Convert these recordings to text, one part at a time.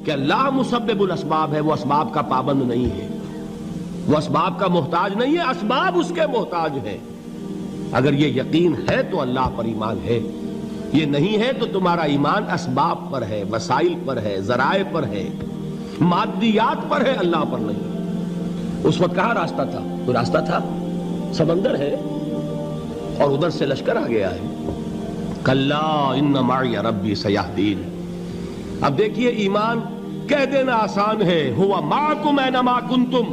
کہ اللہ مسبب الاسباب ہے، وہ اسباب کا پابند نہیں ہے، وہ اسباب کا محتاج نہیں ہے، اسباب اس کے محتاج ہے۔ اگر یہ یقین ہے تو اللہ پر ایمان ہے، یہ نہیں ہے تو تمہارا ایمان اسباب پر ہے، وسائل پر ہے، ذرائع پر ہے، مادیات پر ہے، اللہ پر نہیں۔ اس وقت کہاں راستہ تھا؟ کوئی راستہ تھا؟ سمندر ہے اور ادھر سے لشکر آ گیا ہے۔ کلا ان معی ربی سیہدین۔ اب دیکھیے ایمان کہہ دینا آسان ہے، ہوا معکم اینما کنتم،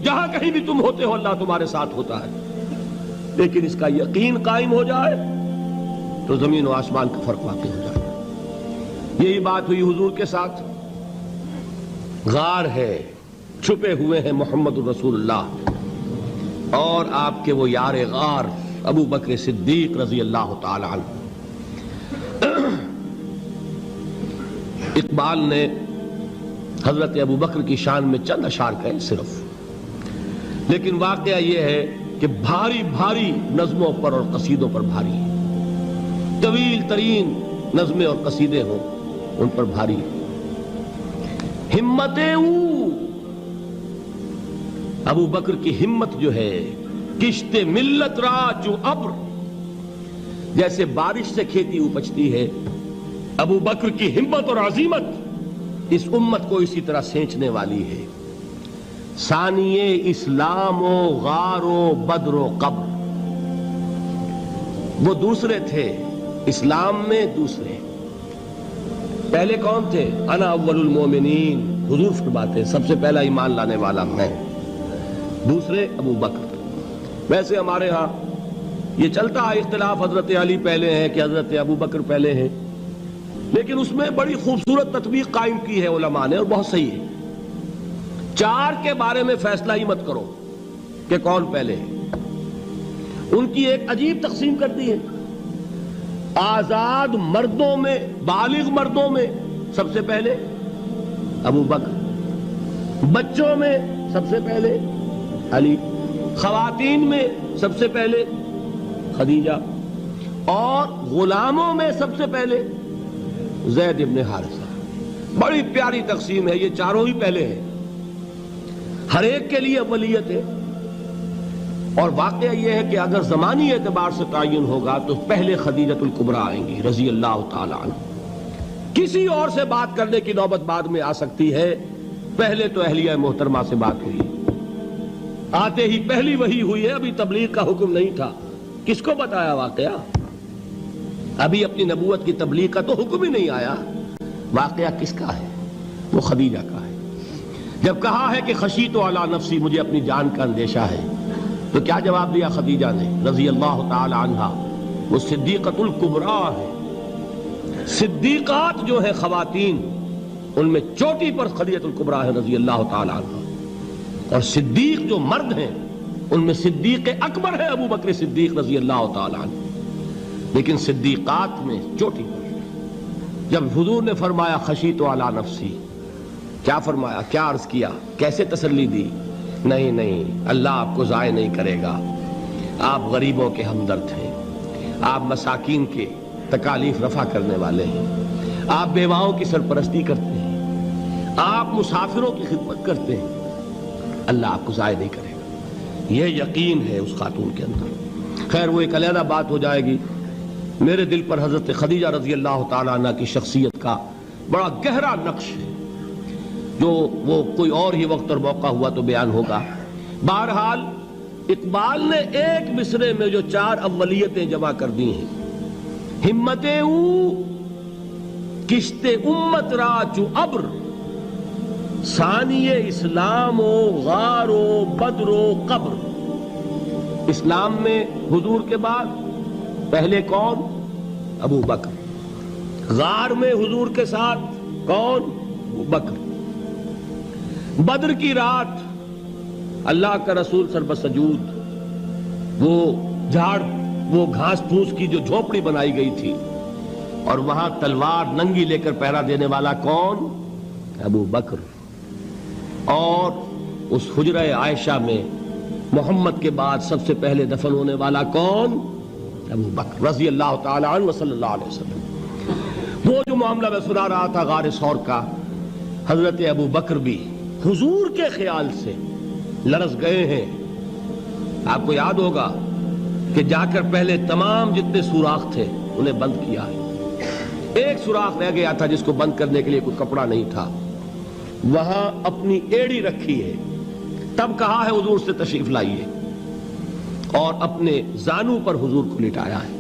جہاں کہیں بھی تم ہوتے ہو اللہ تمہارے ساتھ ہوتا ہے، لیکن اس کا یقین قائم ہو جائے تو زمین و آسمان کا فرق واقع ہو جائے۔ یہی بات ہوئی حضور کے ساتھ۔ غار ہے، چھپے ہوئے ہیں محمد الرسول اللہ اور آپ کے وہ یار غار ابو بکر صدیق رضی اللہ تعالی عنہ۔ اقبال نے حضرت ابو بکر کی شان میں چند اشعار کہے صرف، لیکن واقعہ یہ ہے کہ بھاری بھاری نظموں پر اور قصیدوں پر بھاری ہے، طویل ترین نظمیں اور قصیدے ہوں ان پر بھاری ہے۔ ہمت ابو بکر کی ہمت جو ہے، کشت ملت را جو ابر، جیسے بارش سے کھیتی اپجتی ہے، ابو بکر کی ہمت اور عزیمت اس امت کو اسی طرح سینچنے والی ہے۔ ثانیے اسلام و غار و بدر و قبر، وہ دوسرے تھے اسلام میں، دوسرے پہلے کون تھے؟ انا اول المومنین، حضور فرماتے ہیں سب سے پہلا ایمان لانے والا میں، دوسرے ابو بکر۔ ویسے ہمارے ہاں یہ چلتا ہے اختلاف، حضرت علی پہلے ہیں کہ حضرت ابو بکر پہلے ہیں، لیکن اس میں بڑی خوبصورت تطبیق قائم کی ہے علماء نے اور بہت صحیح ہے۔ چار کے بارے میں فیصلہ ہی مت کرو کہ کون پہلے ہے، ان کی ایک عجیب تقسیم کر دی ہے۔ آزاد مردوں میں، بالغ مردوں میں سب سے پہلے ابو بکر، بچوں میں سب سے پہلے علی، خواتین میں سب سے پہلے خدیجہ، اور غلاموں میں سب سے پہلے زید ابن حارثہ۔ بڑی پیاری تقسیم ہے، یہ چاروں ہی پہلے ہیں، ہر ایک کے لیے اولیت ہے۔ اور واقعہ یہ ہے کہ اگر زمانی اعتبار سے تعین ہوگا تو پہلے خدیجۃ الکبریٰ آئیں گی رضی اللہ تعالی عنہ، کسی اور سے بات کرنے کی نوبت بعد میں آ سکتی ہے، پہلے تو اہلیہ محترمہ سے بات ہوئی، آتے ہی پہلی وحی ہوئی ہے، ابھی تبلیغ کا حکم نہیں تھا۔ کس کو بتایا واقعہ؟ ابھی اپنی نبوت کی تبلیغ کا تو حکم ہی نہیں آیا۔ واقعہ کس کا ہے؟ وہ خدیجہ کا ہے۔ جب کہا ہے کہ خشیت علی نفسی، مجھے اپنی جان کا اندیشہ ہے، تو کیا جواب دیا خدیجہ نے رضی اللہ تعالی عنہا؟ وہ صدیقۃ الکبریٰ ہے۔ صدیقات جو ہیں خواتین، ان میں چوٹی پر خدیجۃ الکبریٰ ہے رضی اللہ تعالی عنہا، اور صدیق جو مرد ہیں ان میں صدیق اکبر ہے ابو بکر صدیق رضی اللہ تعالی عنہ، لیکن صدیقات میں چوٹی پر۔ جب حضور نے فرمایا خشیت علی نفسی، کیا فرمایا، کیا عرض کیا، کیسے تسلی دی؟ نہیں نہیں، اللہ آپ کو ضائع نہیں کرے گا، آپ غریبوں کے ہمدرد ہیں، آپ مساکین کے تکالیف رفع کرنے والے ہیں، آپ بیواؤں کی سرپرستی کرتے ہیں، آپ مسافروں کی خدمت کرتے ہیں، اللہ آپ کو ضائع نہیں کرے گا۔ یہ یقین ہے اس خاتون کے اندر۔ خیر وہ ایک علیحدہ بات ہو جائے گی۔ میرے دل پر حضرت خدیجہ رضی اللہ تعالی عنہ کی شخصیت کا بڑا گہرا نقش ہے، جو وہ کوئی اور ہی وقت اور موقع ہوا تو بیان ہوگا۔ بہرحال اقبال نے ایک مصرے میں جو چار اولیتیں جمع کر دی ہیں، ہمت او کشت امت را چو ابر، ثانی اسلام و غار و بدر و قبر۔ اسلام میں حضور کے بعد پہلے کون؟ ابو بکر۔ غار میں حضور کے ساتھ کون؟ ابو بکر۔ بدر کی رات اللہ کا رسول سربسجود، وہ جھاڑ، وہ گھاس پھوس کی جو جھوپڑی بنائی گئی تھی، اور وہاں تلوار ننگی لے کر پہرا دینے والا کون؟ ابو بکر۔ اور اس حجرہ عائشہ میں محمد کے بعد سب سے پہلے دفن ہونے والا کون؟ ابو بکر رضی اللہ تعالی عنہ صلی اللہ علیہ وسلم۔ وہ جو معاملہ میں سنا رہا تھا غار ثور کا، حضرت ابو بکر بھی حضور کے خیال سے لرز گئے ہیں. آپ کو یاد ہوگا کہ جا کر پہلے تمام جتنے سوراخ تھے انہیں بند کیا ہے. ایک سوراخ رہ گیا تھا جس کو بند کرنے کے لیے کوئی کپڑا نہیں تھا. وہاں اپنی ایڑی رکھی ہے. تب کہا ہے حضور سے تشریف لائیے, اور اپنے زانو پر حضور کو لٹایا ہے.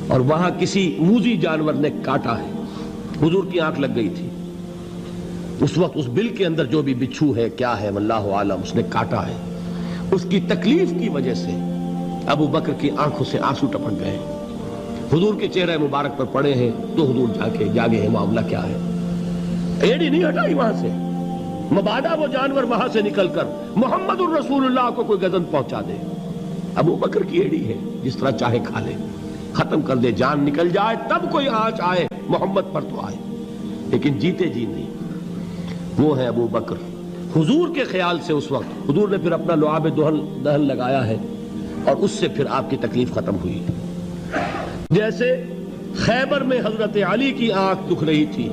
اور وہاں کسی موذی جانور نے کاٹا ہے. حضور کی آنکھ لگ گئی تھی. اس وقت اس بل کے اندر جو بھی بچھو ہے کیا ہے واللہ عالم, اس نے کاٹا ہے. اس کی تکلیف کی وجہ سے ابو بکر کی آنکھوں سے آنسو ٹپک گئے. حضور کے چہرے مبارک پر پڑے ہیں تو حضور جاگے ہیں معاملہ کیا ہے. ایڑی نہیں ہٹائی وہاں سے, مبادا وہ جانور وہاں سے نکل کر محمد الرسول اللہ کو کوئی گزن پہنچا دے. ابو بکر کی ایڑی ہے, جس طرح چاہے کھا لے, ختم کر دے, جان نکل جائے تب کوئی آنچ آئے محمد پر تو آئے, لیکن جیتے جی نہیں. وہ ہے ابو بکر. حضور کے خیال سے اس وقت حضور نے پھر اپنا لعاب دہن لگایا ہے, اور اس سے پھر آپ کی تکلیف ختم ہوئی. جیسے خیبر میں حضرت علی کی آنکھ دکھ رہی تھی,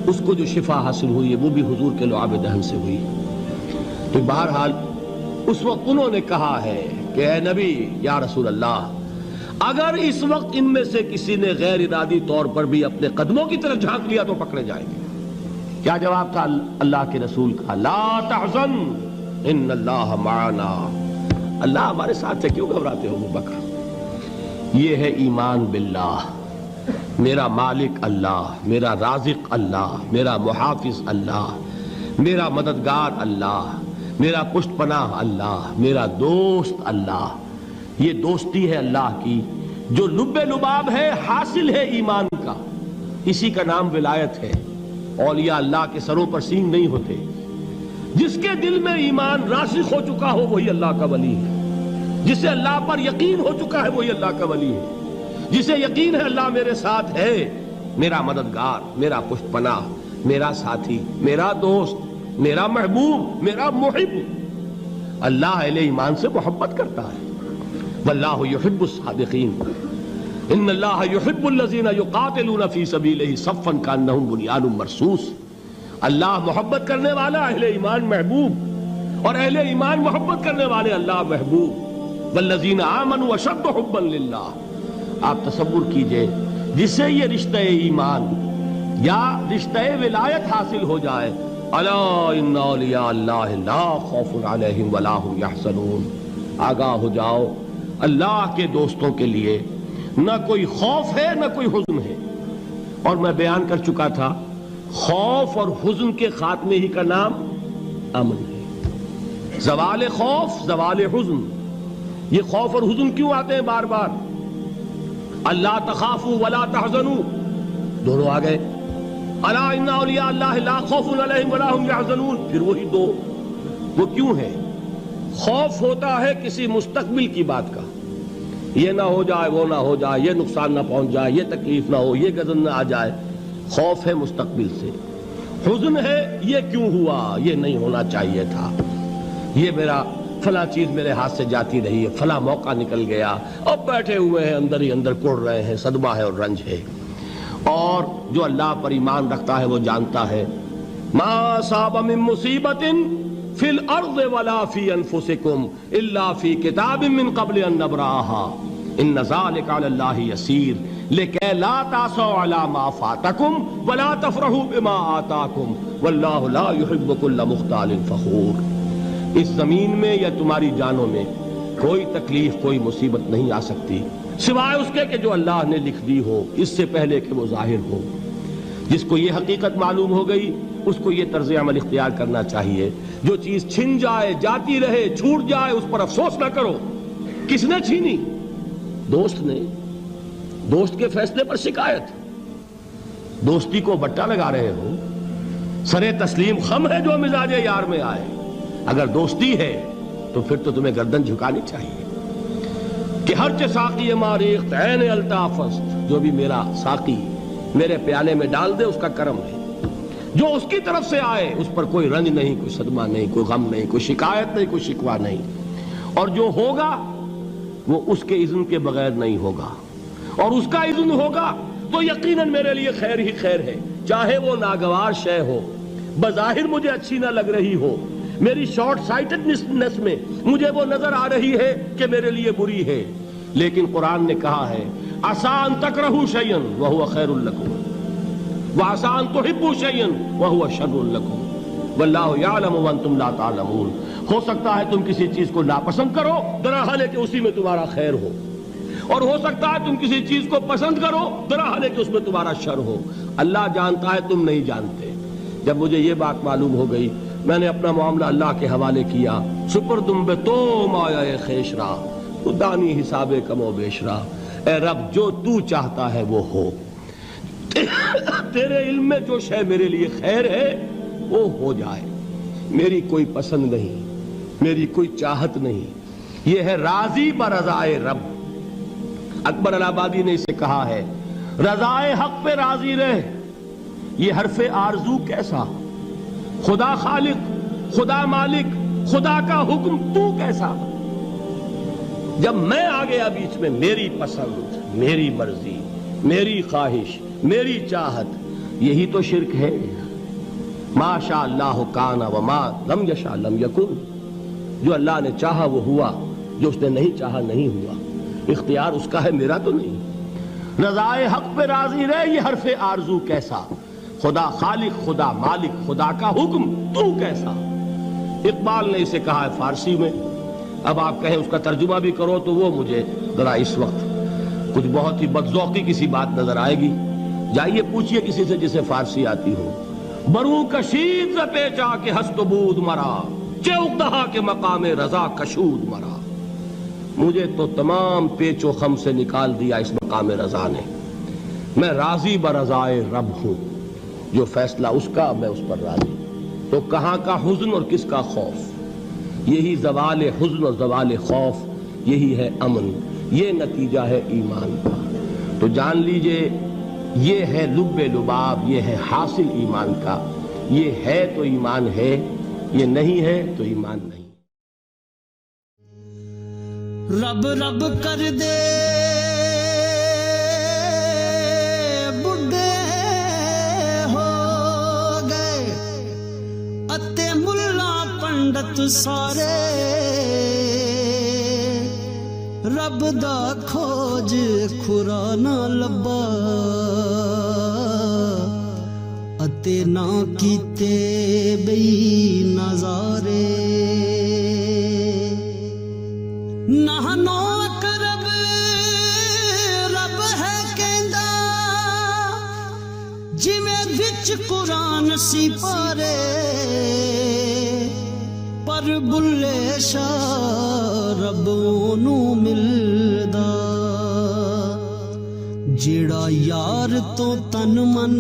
اس کو جو شفا حاصل ہوئی ہے وہ بھی حضور کے لعاب دہن سے ہوئی. تو بہرحال اس وقت انہوں نے کہا ہے کہ اے نبی یا رسول اللہ, اگر اس وقت ان میں سے کسی نے غیر ارادی طور پر بھی اپنے قدموں کی طرف جھانک لیا تو پکڑے جائیں گے. کیا جواب تھا اللہ کے رسول کا؟ لا تحزن ان اللہ معنا. اللہ ہمارے ساتھ ہے, کیوں گھبراتے ہو ابو بکر؟ یہ ہے ایمان باللہ. میرا مالک اللہ, میرا رازق اللہ, میرا محافظ اللہ, میرا مددگار اللہ, میرا پشت پناہ اللہ, میرا دوست اللہ. یہ دوستی ہے اللہ کی جو لب لباب ہے, حاصل ہے ایمان کا. اسی کا نام ولایت ہے. اولیاء اللہ کے سروں پر سینگ نہیں ہوتے. جس کے دل میں ایمان راسخ ہو چکا ہو وہی اللہ کا ولی ہے. جسے اللہ پر یقین ہو چکا ہے وہی اللہ کا ولی ہے. جسے یقین ہے اللہ میرے ساتھ ہے, میرا مددگار, میرا پشت پناہ, میرا ساتھی, میرا دوست, میرا محبوب, میرا محب. اللہ اہل ایمان سے محبت کرتا ہے. واللہ یحب الصادقین. ان اللہ یحب الذین یقاتلون فی سبیلہ صفا کانہم بنیان مرصوص. اللہ محبت کرنے والا, اہل ایمان محبوب, اور اہل ایمان محبت کرنے والے اللہ محبوب. والذین آمنوا اشد حبا للہ. آپ تصور کیجئے جسے یہ رشتہ ایمان یا رشتہ ولایت حاصل ہو جائے, الا ان اولیاء اللہ لا خوف علیہم ولا هم یحزنون. آگاہ ہو جاؤ, اللہ کے دوستوں کے لیے نہ کوئی خوف ہے نہ کوئی حزن ہے. اور میں بیان کر چکا تھا, خوف اور حزن کے خاتمے ہی کا نام امن ہے. زوال خوف, زوال حزن. یہ خوف اور حزن کیوں آتے ہیں بار بار؟ اللہ تخافوا ولا تحزنوا, دونوں آ گئے. الا ان اولیاء اللہ لا خوف علیہم ولا هم یحزنون, پھر وہی دو. وہ کیوں ہے؟ خوف ہوتا ہے کسی مستقبل کی بات کا, یہ نہ ہو جائے, وہ نہ ہو جائے, یہ نقصان نہ پہنچ جائے, یہ تکلیف نہ ہو, یہ غضب نہ آ جائے. خوف ہے مستقبل سے. حزن ہے یہ کیوں ہوا, یہ نہیں ہونا چاہیے تھا, یہ میرا فلاں چیز میرے ہاتھ سے جاتی رہی ہے, فلاں موقع نکل گیا, اب بیٹھے ہوئے ہیں اندر ہی اندر کڑ رہے ہیں, صدمہ ہے اور رنج ہے. اور جو اللہ پر ایمان رکھتا ہے وہ جانتا ہے ما اصاب من مصیبت فی الارض ولا فی انفسکم الا فی کتاب من قبل ان نبرأها ان ذلک علی اللہ یسیر لکی لا تعصوا علی ما فاتکم ولا تفرحوا بما آتاکم واللہ لا يحب كل مختال فخور. اس زمین میں یا تمہاری جانوں میں کوئی تکلیف, کوئی مصیبت نہیں آ سکتی سوائے اس کے کہ جو اللہ نے لکھ دی ہو, اس سے پہلے کہ وہ ظاہر ہو. جس کو یہ حقیقت معلوم ہو گئی اس کو یہ طرز عمل اختیار کرنا چاہیے. جو چیز چھن جائے, جاتی رہے, چھوٹ جائے, اس پر افسوس نہ کرو. کس نے چھینی؟ دوست نے. دوست کے فیصلے پر شکایت. دوستی کو بٹا لگا رہے ہو, سرے تسلیم خم ہے جو مزاج یار میں آئے. اگر دوستی ہے تو پھر تو تمہیں گردن جھکانی چاہیے کہ ہر چہ ساقی ماریخت عین الطافست, جو بھی میرا ساقی میرے پیالے میں ڈال دے اس کا کرم ہے. جو اس کی طرف سے آئے اس پر کوئی رنج نہیں, کوئی صدمہ نہیں, کوئی غم نہیں, کوئی شکایت نہیں, کوئی شکوہ نہیں. اور جو ہوگا وہ اس کے اذن کے بغیر نہیں ہوگا, اور اس کا اذن ہوگا تو یقیناً میرے لیے خیر ہی خیر ہے, چاہے وہ ناگوار شے ہو, بظاہر مجھے اچھی نہ لگ رہی ہو، میری شارٹ سائٹڈنس میں مجھے وہ نظر آ رہی ہے کہ میرے لیے بری ہے، لیکن قرآن نے کہا ہے عَسَىٰ أَن تَكْرَهُوا شَيْئًا وَهُوَ خَيْرٌ لَكُمْ وَعَسَىٰ أَن تُحِبُّوا شَيْئًا وَهُوَ شَرٌّ لَكُمْ وَاللَّهُ يَعْلَمُ وَأَنتُمْ لَا تَعْلَمُونَ۔ ہو سکتا ہے تم کسی چیز کو ناپسند کرو درحال کہ اسی میں تمہارا خیر ہو، اور ہو سکتا ہے تم کسی چیز کو پسند کرو درحال کہ اس میں تمہارا شر ہو۔ اللہ جانتا ہے، تم نہیں جانتے۔ جب مجھے یہ بات معلوم ہو گئی، میں نے اپنا معاملہ اللہ کے حوالے کیا۔ سپردم بے تو مایا خیش را تو دانی حساب کم و بیش را۔ اے رب، جو تو چاہتا ہے وہ ہو، تیرے علم میں جو شے میرے لیے خیر ہے وہ ہو جائے، میری کوئی پسند نہیں، میری کوئی چاہت نہیں، یہ ہے راضی برضائے رب۔ اکبر الہ آبادی نے اسے کہا ہے رضائے حق پہ راضی رہ، یہ حرف آرزو کیسا، خدا خالق، خدا مالک، خدا کا حکم تو کیسا۔ جب میں آ گیا بیچ میں، میری پسند، میری مرضی، میری خواہش، میری چاہت، یہی تو شرک ہے۔ ما شاء اللہ کان وما لم یشاء لم یکن، جو اللہ نے چاہا وہ ہوا، جو اس نے نہیں چاہا نہیں ہوا، اختیار اس کا ہے، میرا تو نہیں۔ رضائے حق پہ راضی رہے، یہ حرف آرزو کیسا، خدا خالق، خدا مالک، خدا کا حکم تو کیسا۔ اقبال نے اسے کہا ہے فارسی میں، اب آپ کہیں اس کا ترجمہ بھی کرو تو وہ مجھے ذرا اس وقت کچھ بہت ہی بدذوقی کسی بات نظر آئے گی۔ جائیے پوچھئے کسی سے جسے فارسی آتی ہو، بروں کشید ز پیچا کے ہست و بود مرا، چے اقدہا کے مقام رضا کشود مرا۔ مجھے تو تمام پیچ و خم سے نکال دیا اس مقام رضا نے، میں راضی برضائے رب ہوں، جو فیصلہ اس کا میں اس پر راضی۔ تو کہاں کا حزن اور کس کا خوف، یہی زوال حزن اور زوال خوف، یہی ہے امن، یہ نتیجہ ہے ایمان کا۔ تو جان لیجئے یہ ہے لب لباب، یہ ہے حاصل ایمان کا۔ یہ ہے تو ایمان ہے، یہ نہیں ہے تو ایمان نہیں۔ رب رب کر دے بڈھے ہو گئے اتے ملا پنڈت سارے، رب دا کھوج کھرا نہ لبا اتے نہ کیتے بئی نظارے۔ نہنو اقرب رب ہے کہندا جویں وچ قرآن سی پارے، پر بلے شاہ رب اونوں ملدا جیڑا یار تو تن من